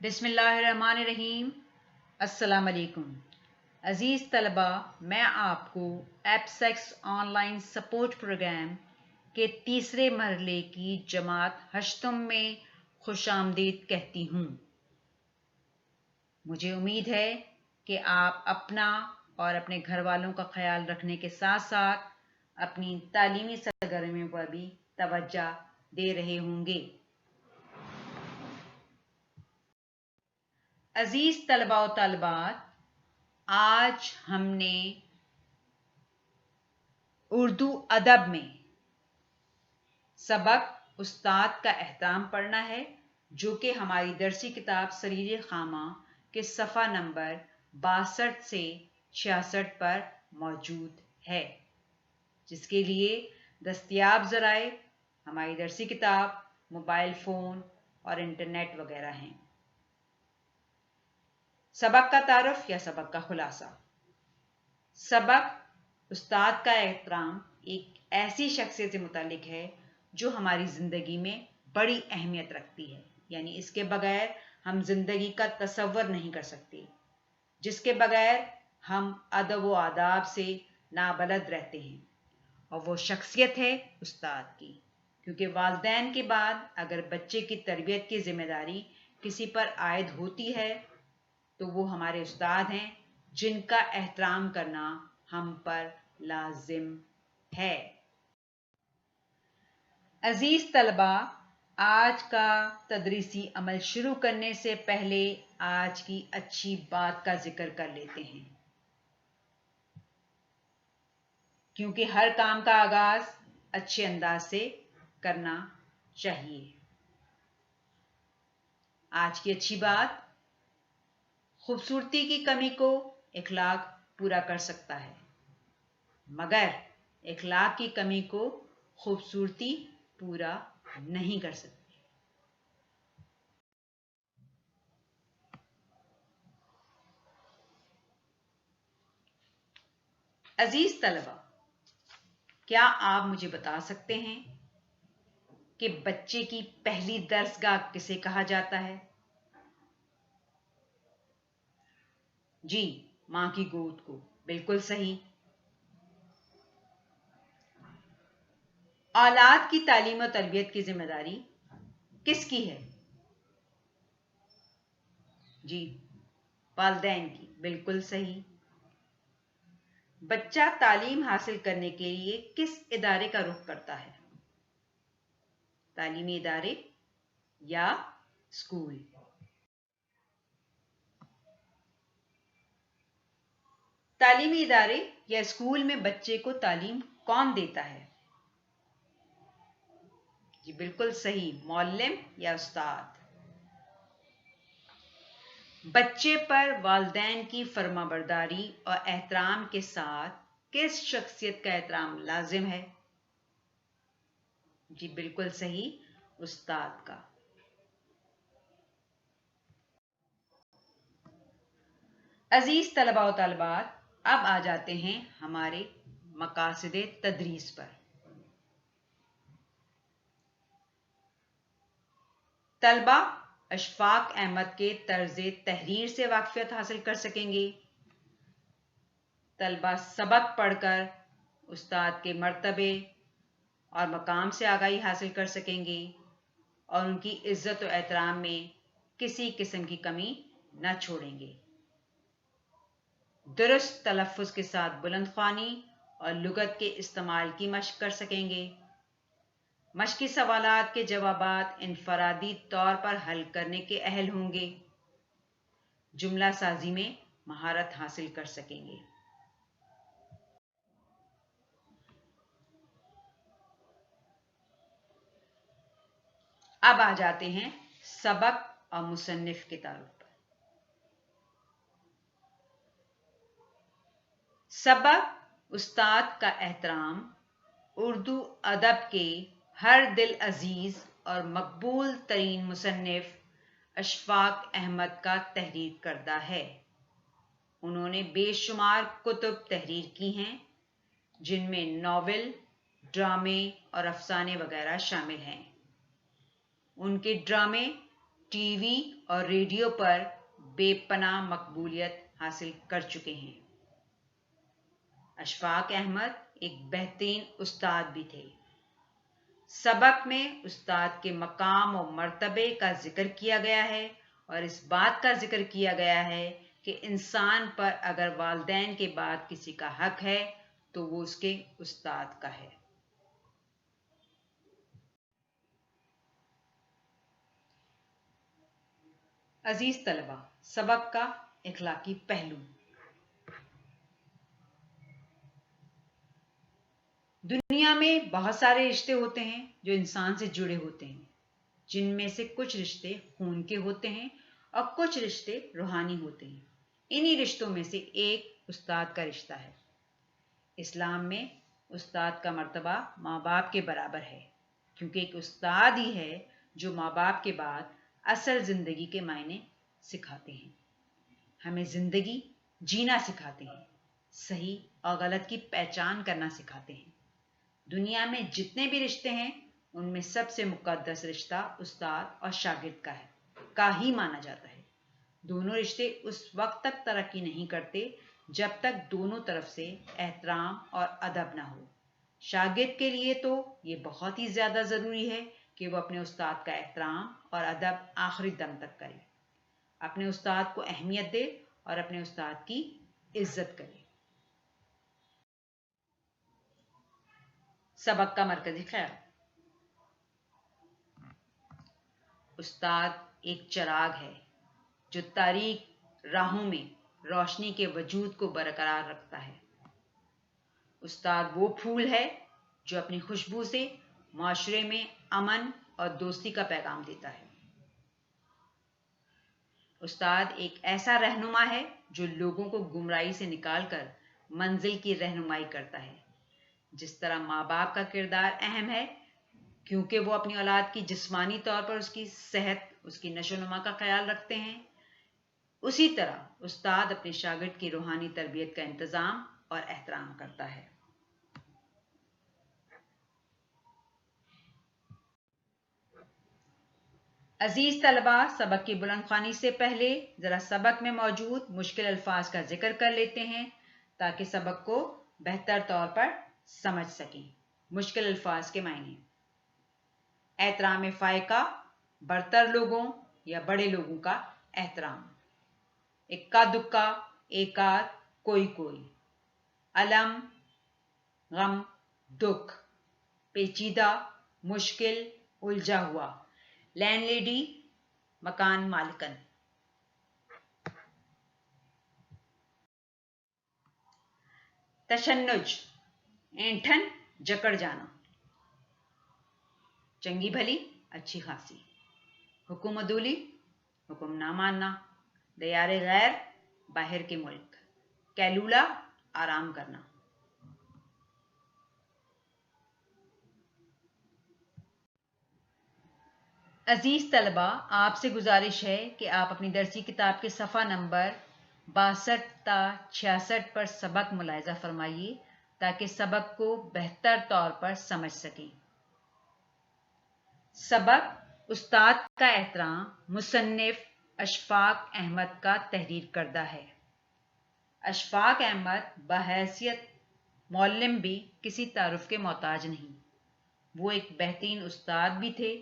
بسم اللہ الرحمن الرحیم۔ السلام علیکم عزیز طلبہ، میں آپ کو ایپسیکس آن لائن سپورٹ پروگرام کے تیسرے مرحلے کی جماعت ہشتم میں خوش آمدید کہتی ہوں۔ مجھے امید ہے کہ آپ اپنا اور اپنے گھر والوں کا خیال رکھنے کے ساتھ ساتھ اپنی تعلیمی سرگرمیوں پر بھی توجہ دے رہے ہوں گے۔ عزیز طلبہ و طالبات، آج ہم نے اردو ادب میں سبق استاد کا احترام پڑھنا ہے، جو کہ ہماری درسی کتاب سریر خامہ کے صفحہ نمبر 62 سے 66 پر موجود ہے، جس کے لیے دستیاب ذرائع ہماری درسی کتاب، موبائل فون اور انٹرنیٹ وغیرہ ہیں۔ سبق کا تعارف یا سبق کا خلاصہ۔ سبق استاد کا احترام ایک ایسی شخصیت سے متعلق ہے جو ہماری زندگی میں بڑی اہمیت رکھتی ہے، یعنی اس کے بغیر ہم زندگی کا تصور نہیں کر سکتے، جس کے بغیر ہم ادب و آداب سے نابلد رہتے ہیں، اور وہ شخصیت ہے استاد کی، کیونکہ والدین کے بعد اگر بچے کی تربیت کی ذمہ داری کسی پر عائد ہوتی ہے تو وہ ہمارے استاد ہیں، جن کا احترام کرنا ہم پر لازم ہے۔ عزیز طلبہ، آج کا تدریسی عمل شروع کرنے سے پہلے آج کی اچھی بات کا ذکر کر لیتے ہیں، کیونکہ ہر کام کا آغاز اچھے انداز سے کرنا چاہیے۔ آج کی اچھی بات: خوبصورتی کی کمی کو اخلاق پورا کر سکتا ہے، مگر اخلاق کی کمی کو خوبصورتی پورا نہیں کر سکتی۔ عزیز طلبہ، کیا آپ مجھے بتا سکتے ہیں کہ بچے کی پہلی درسگاہ کسے کہا جاتا ہے؟ جی، ماں کی گود کو، بالکل صحیح۔ اولاد کی تعلیم و تربیت کی ذمہ داری کس کی ہے؟ جی، والدین کی، بالکل صحیح۔ بچہ تعلیم حاصل کرنے کے لیے کس ادارے کا رخ کرتا ہے؟ تعلیمی ادارے یا اسکول؟ تعلیمی ادارے یا اسکول میں بچے کو تعلیم کون دیتا ہے؟ جی بالکل صحیح، معلم یا استاد۔ بچے پر والدین کی فرما برداری اور احترام کے ساتھ کس شخصیت کا احترام لازم ہے؟ جی بالکل صحیح، استاد کا۔ عزیز طلبہ و طالبات، اب آ جاتے ہیں ہمارے مقاصد تدریس پر۔ طلبہ اشفاق احمد کے طرز تحریر سے واقفیت حاصل کر سکیں گے۔ طلبہ سبق پڑھ کر استاد کے مرتبے اور مقام سے آگاہی حاصل کر سکیں گے اور ان کی عزت و احترام میں کسی قسم کی کمی نہ چھوڑیں گے۔ درست تلفظ کے ساتھ بلند خوانی اور لغت کے استعمال کی مشق کر سکیں گے۔ مشقی سوالات کے جوابات انفرادی طور پر حل کرنے کے اہل ہوں گے۔ جملہ سازی میں مہارت حاصل کر سکیں گے۔ اب آ جاتے ہیں سبق اور مصنف کے تعلق پر۔ سبق استاد کا احترام اردو ادب کے ہر دل عزیز اور مقبول ترین مصنف اشفاق احمد کا تحریر کردہ ہے۔ انہوں نے بے شمار کتب تحریر کی ہیں، جن میں ناول، ڈرامے اور افسانے وغیرہ شامل ہیں۔ ان کے ڈرامے ٹی وی اور ریڈیو پر بے پناہ مقبولیت حاصل کر چکے ہیں۔ اشفاق احمد ایک بہترین استاد بھی تھے۔ سبق میں استاد کے مقام و مرتبے کا ذکر کیا گیا ہے اور اس بات کا ذکر کیا گیا ہے کہ انسان پر اگر والدین کے بعد کسی کا حق ہے تو وہ اس کے استاد کا ہے۔ عزیز طلبہ، سبق کا اخلاقی پہلو۔ دنیا میں بہت سارے رشتے ہوتے ہیں جو انسان سے جڑے ہوتے ہیں، جن میں سے کچھ رشتے خون کے ہوتے ہیں اور کچھ رشتے روحانی ہوتے ہیں۔ انہی رشتوں میں سے ایک استاد کا رشتہ ہے۔ اسلام میں استاد کا مرتبہ ماں باپ کے برابر ہے، کیونکہ ایک استاد ہی ہے جو ماں باپ کے بعد اصل زندگی کے معنی سکھاتے ہیں، ہمیں زندگی جینا سکھاتے ہیں، صحیح اور غلط کی پہچان کرنا سکھاتے ہیں۔ دنیا میں جتنے بھی رشتے ہیں ان میں سب سے مقدس رشتہ استاد اور شاگرد کا ہی مانا جاتا ہے۔ دونوں رشتے اس وقت تک ترقی نہیں کرتے جب تک دونوں طرف سے احترام اور ادب نہ ہو۔ شاگرد کے لیے تو یہ بہت ہی زیادہ ضروری ہے کہ وہ اپنے استاد کا احترام اور ادب آخری دم تک کرے، اپنے استاد کو اہمیت دے اور اپنے استاد کی عزت کرے۔ سبق کا مرکزی خیال۔ استاد ایک چراغ ہے جو تاریک راہوں میں روشنی کے وجود کو برقرار رکھتا ہے۔ استاد وہ پھول ہے جو اپنی خوشبو سے معاشرے میں امن اور دوستی کا پیغام دیتا ہے۔ استاد ایک ایسا رہنما ہے جو لوگوں کو گمراہی سے نکال کر منزل کی رہنمائی کرتا ہے۔ جس طرح ماں باپ کا کردار اہم ہے کیونکہ وہ اپنی اولاد کی جسمانی طور پر اس کی صحت، اس کی نشو و نما کا خیال رکھتے ہیں، اسی طرح استاد اپنے شاگرد کی روحانی تربیت کا انتظام اور احترام کرتا ہے۔ عزیز طلبہ، سبق کی بلند خوانی سے پہلے ذرا سبق میں موجود مشکل الفاظ کا ذکر کر لیتے ہیں تاکہ سبق کو بہتر طور پر سمجھ سکیں۔ مشکل الفاظ کے معنی: احترام فائقہ، برتر لوگوں یا بڑے لوگوں کا احترام۔ اکا دکا، ایک آدھ، کوئی کوئی۔ الم، غم، دکھ۔ پیچیدہ، مشکل، الجھا ہوا۔ لینڈ لیڈی، مکان مالکن۔ تشنج، اینٹھن، جکڑ جانا۔ چنگی بھلی، اچھی خاصی۔ حکم عدولی، حکم نہ ماننا۔ دیار غیر، باہر کے ملک۔ کیلولا، آرام کرنا۔ عزیز طلبہ، آپ سے گزارش ہے کہ آپ اپنی درسی کتاب کے صفحہ نمبر 62 تا 66 پر سبق ملاحظہ فرمائیے تاکہ سبق کو بہتر طور پر سمجھ سکیں۔ سبق استاد کا احترام مصنف اشفاق احمد کا تحریر کردہ ہے۔ اشفاق احمد بحیثیت معلم بھی کسی تعارف کے محتاج نہیں، وہ ایک بہترین استاد بھی تھے۔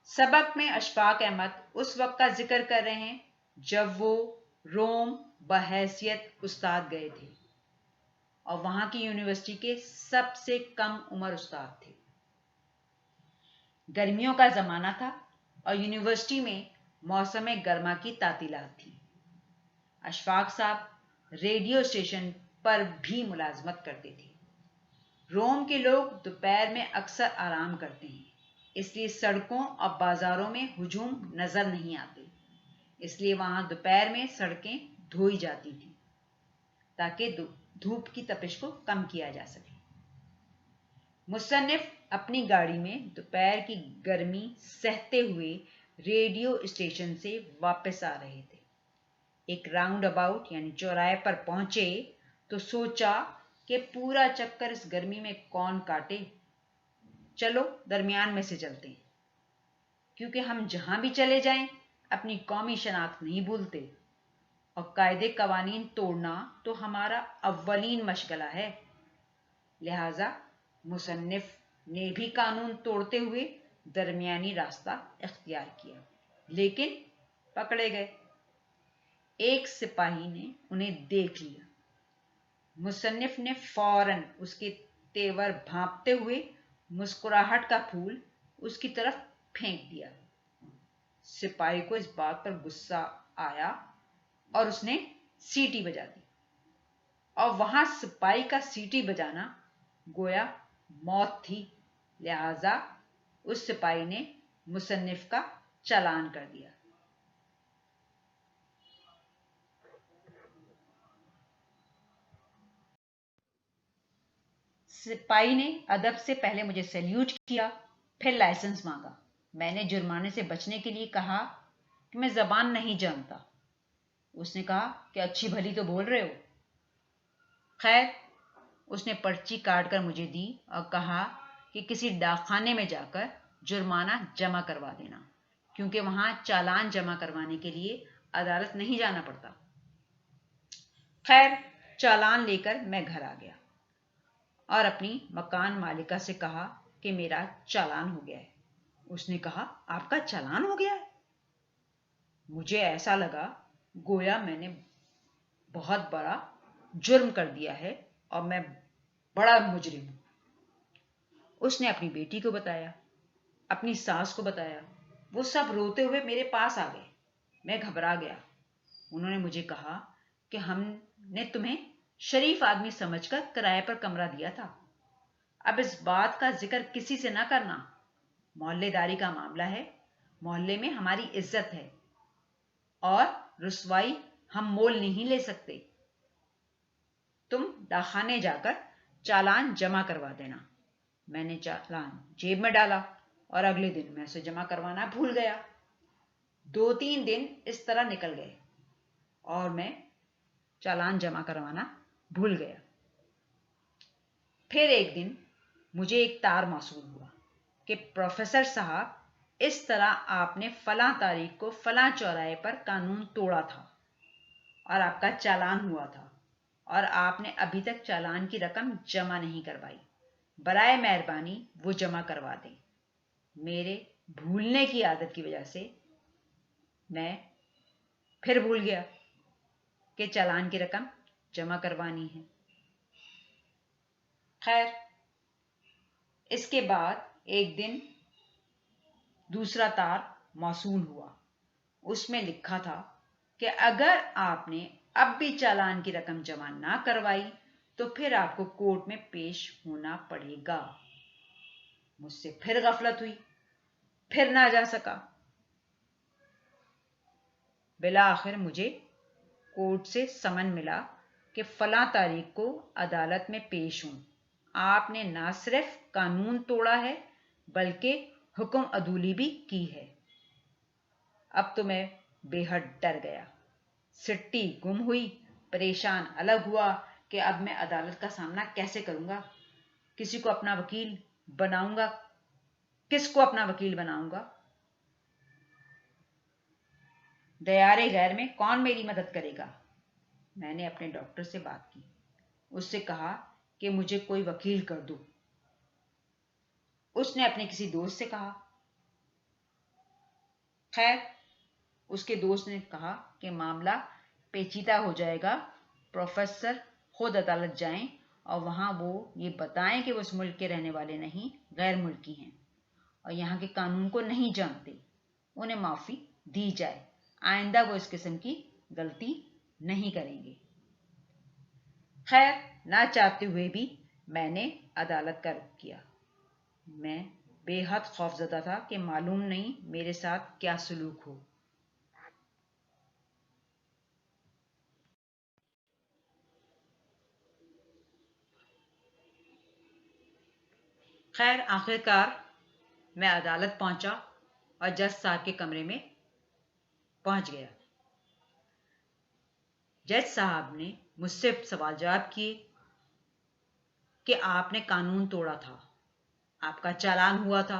سبق میں اشفاق احمد اس وقت کا ذکر کر رہے ہیں جب وہ روم بحیثیت استاد گئے تھے اور وہاں کی یونیورسٹی کے سب سے کم عمر استاد تھے۔ گرمیوں کا زمانہ تھا اور یونیورسٹی میں موسم گرما کی تعطیلات تھی۔ اشفاق صاحب ریڈیو اسٹیشن پر بھی ملازمت کرتے تھے۔ روم کے لوگ دوپہر میں اکثر آرام کرتے ہیں، اس لیے سڑکوں اور بازاروں میں ہجوم نظر نہیں آتے، اس لیے وہاں دوپہر میں سڑکیں دھوئی جاتی تھیں تاکہ دھوپ کی تپش کو کم کیا جا سکے۔ مصنف اپنی گاڑی میں دوپہر کی گرمی سہتے ہوئے ریڈیو اسٹیشن سے واپس آ رہے تھے۔ ایک راؤنڈ اباؤٹ یعنی چوراہے پر پہنچے تو سوچا کہ پورا چکر اس گرمی میں کون کاٹے، چلو درمیان میں سے چلتے ہیں۔ کیونکہ ہم جہاں بھی چلے جائیں اپنی قومی شناخت نہیں بھولتے، اور قاعدے قوانین توڑنا تو ہمارا اولین مشغلہ ہے۔ لہذا مصنف نے بھی قانون توڑتے ہوئے درمیانی راستہ اختیار کیا، لیکن پکڑے گئے۔ ایک سپاہی نے انہیں دیکھ لیا۔ مصنف نے فوراً اس کے تیور بھانپتے ہوئے مسکراہٹ کا پھول اس کی طرف پھینک دیا۔ سپاہی کو اس بات پر غصہ آیا اور اس نے سیٹی بجا دی، اور وہاں سپاہی کا سیٹی بجانا گویا موت تھی۔ لہذا اس سپاہی نے مصنف کا چالان کر دیا۔ سپاہی نے ادب سے پہلے مجھے سیلیوٹ کیا، پھر لائسنس مانگا۔ میں نے جرمانے سے بچنے کے لیے کہا کہ میں زبان نہیں جانتا۔ اس نے کہا کہ اچھی بھلی تو بول رہے ہو۔ خیر، اس نے پرچی کاٹ کر مجھے دی اور کہا کہ کسی ڈاک خانے میں جا کر جرمانہ جمع کروا دینا، کیونکہ وہاں چالان جمع کروانے کے لیے عدالت نہیں جانا پڑتا۔ خیر، چالان لے کر میں گھر آ گیا اور اپنی مکان مالکہ سے کہا کہ میرا چالان ہو گیا ہے۔ اس نے کہا، آپ کا چالان ہو گیا ہے؟ مجھے ایسا لگا گویا میں نے بہت بڑا جرم کر دیا ہے اور میں بڑا مجرم ہوں۔ اس نے اپنی بیٹی کو بتایا، اپنی ساس کو بتایا۔ وہ سب روتے ہوئے میرے پاس آ گئے۔ میں گھبرا گیا۔ انہوں نے مجھے کہا کہ ہم نے تمہیں شریف آدمی سمجھ کر کرائے پر کمرہ دیا تھا۔ اب اس بات کا ذکر کسی سے نہ کرنا۔ محلے داری کا معاملہ ہے، محلے میں ہماری عزت ہے، اور رسوائی ہم مول نہیں لے سکتے۔ تم ڈاکخانے جا کر چالان جمع کروا دینا۔ میں نے چالان جیب میں ڈالا اور اگلے دن میں اسے جمع کروانا بھول گیا۔ 2-3 دن اس طرح نکل گئے اور میں چالان جمع کروانا بھول گیا۔ پھر ایک دن مجھے ایک تار موصول ہوا کہ پروفیسر صاحب، اس طرح آپ نے فلاں تاریخ کو فلاں چوراہے پر قانون توڑا تھا اور آپ کا چالان ہوا تھا، اور آپ نے ابھی تک چالان کی رقم جمع نہیں کروائی۔ برائے مہربانی وہ جمع کروا دیں۔ میرے بھولنے کی عادت کی وجہ سے میں پھر بھول گیا کہ چالان کی رقم جمع کروانی ہے۔ خیر، اس کے بعد ایک دن دوسرا تار موصول ہوا۔ اس میں لکھا تھا کہ اگر آپ نے اب بھی چالان کی رقم جمع نہ کروائی تو پھر آپ کو کورٹ میں پیش ہونا پڑے گا۔ مجھ سے پھر غفلت ہوئی، پھر نہ جا سکا۔ بالآخر مجھے کورٹ سے سمن ملا کہ فلاں تاریخ کو عدالت میں پیش ہوں۔ آپ نے نہ صرف قانون توڑا ہے بلکہ حکم عدولی بھی کی ہے۔ اب تو میں بے حد ڈر گیا، سٹی گم ہوئی، پریشان الگ ہوا کہ اب میں عدالت کا سامنا کیسے کروں گا، کسی کو اپنا وکیل بناؤں گا، کس کو اپنا وکیل بناؤں گا؟ دیار غیر میں کون میری مدد کرے گا؟ میں نے اپنے ڈاکٹر سے بات کی، اس سے کہا کہ مجھے کوئی وکیل کر دو۔ اس نے اپنے کسی دوست سے کہا۔ خیر، اس کے دوست نے کہا کہ معاملہ پیچیدہ ہو جائے گا، پروفیسر خود عدالت جائیں اور وہاں وہ یہ بتائیں کہ وہ اس ملک کے رہنے والے نہیں، غیر ملکی ہیں اور یہاں کے قانون کو نہیں جانتے۔ انہیں معافی دی جائے، آئندہ وہ اس قسم کی غلطی نہیں کریں گے۔ خیر، نہ چاہتے ہوئے بھی میں نے عدالت کا رخ کیا۔ میں بے حد خوفزدہ تھا کہ معلوم نہیں میرے ساتھ کیا سلوک ہو۔ خیر، آخرکار میں عدالت پہنچا اور جج صاحب کے کمرے میں پہنچ گیا۔ جج صاحب نے مجھ سے سوال جواب کیے کہ آپ نے قانون توڑا تھا، آپ کا چالان ہوا تھا،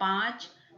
5,